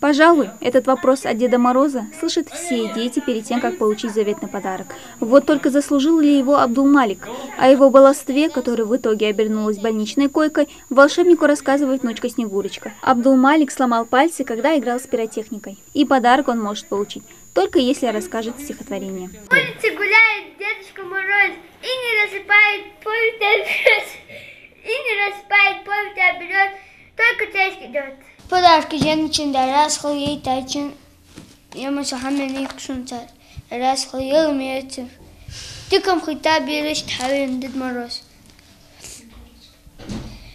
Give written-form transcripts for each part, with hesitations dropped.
Пожалуй, этот вопрос от Деда Мороза слышат все дети перед тем, как получить заветный подарок. Вот только заслужил ли его Абдул-Малик? О его баловстве, которое в итоге обернулось больничной койкой, волшебнику рассказывает внучка Снегурочка. Абдул-Малик сломал пальцы, когда играл с пиротехникой. И подарок он может получить, только если расскажет стихотворение. По улице гуляет Дедушка Мороз и не рассыпает повесть оберет, и не рассыпает повесть оберет, только тесть идет. Подарки женщин раз хлоей тачин, я масахамени кшунцат, раз хлоел мертв. Ты ком хита берешь тавин Дед Мороз.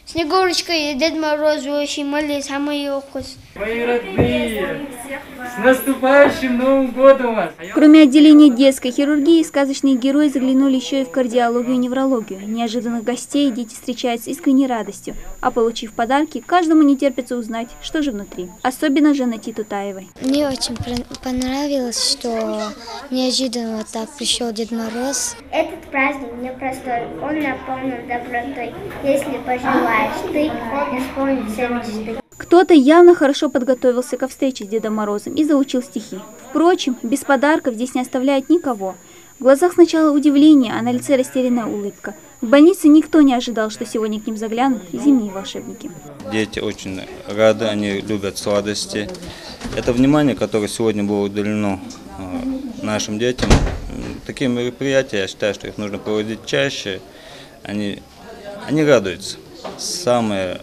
Снегурочка и Дед Мороз очень мали самые укус. Мои родные, с наступающим Новым годом вас! Кроме отделения детской хирургии, сказочные герои заглянули еще и в кардиологию и неврологию. Неожиданных гостей дети встречают с искренней радостью, а получив подарки, каждому не терпится узнать, что же внутри. Особенно же Жаннати Тутаевой. Мне очень понравилось, что неожиданно вот так пришел Дед Мороз. Этот праздник непростой, он наполнен добротой. Если пожелаешь ты, он исполнит все мечты. Кто-то явно хорошо подготовился ко встрече с Дедом Морозом и заучил стихи. Впрочем, без подарков здесь не оставляет никого. В глазах сначала удивление, а на лице растерянная улыбка. В больнице никто не ожидал, что сегодня к ним заглянут зимние волшебники. Дети очень рады, они любят сладости. Это внимание, которое сегодня было уделено нашим детям. Такие мероприятия, я считаю, что их нужно проводить чаще. Они радуются. Самое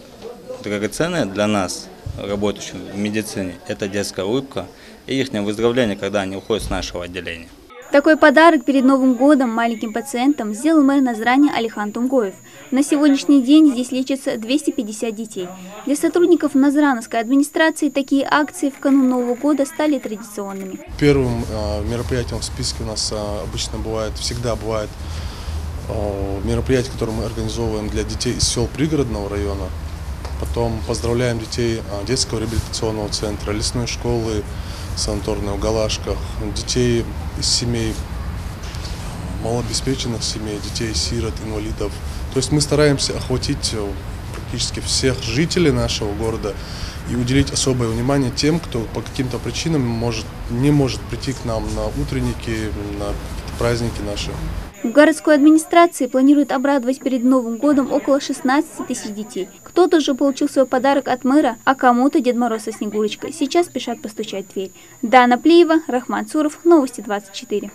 драгоценное для нас, работающих в медицине, это детская улыбка и их выздоровление, когда они уходят с нашего отделения. Такой подарок перед Новым годом маленьким пациентам сделал мэр Назрани Алихан Тунгоев. На сегодняшний день здесь лечатся 250 детей. Для сотрудников Назрановской администрации такие акции в канун Нового года стали традиционными. Первым мероприятием в списке у нас обычно всегда бывает мероприятие, которое мы организовываем для детей из сел пригородного района. Потом поздравляем детей детского реабилитационного центра, лесной школы, санаторной в Галашках, детей из семей, малообеспеченных семей, детей, сирот, инвалидов. То есть мы стараемся охватить практически всех жителей нашего города и уделить особое внимание тем, кто по каким-то причинам не может прийти к нам на утренники, на праздники наши. В городской администрации планируют обрадовать перед Новым годом около 16 тысяч детей. Кто-то же получил свой подарок от мэра, а кому-то Дед Мороз со Снегурочкой сейчас спешат постучать в дверь. Дана Плиева, Рахман Цуров, Новости 24.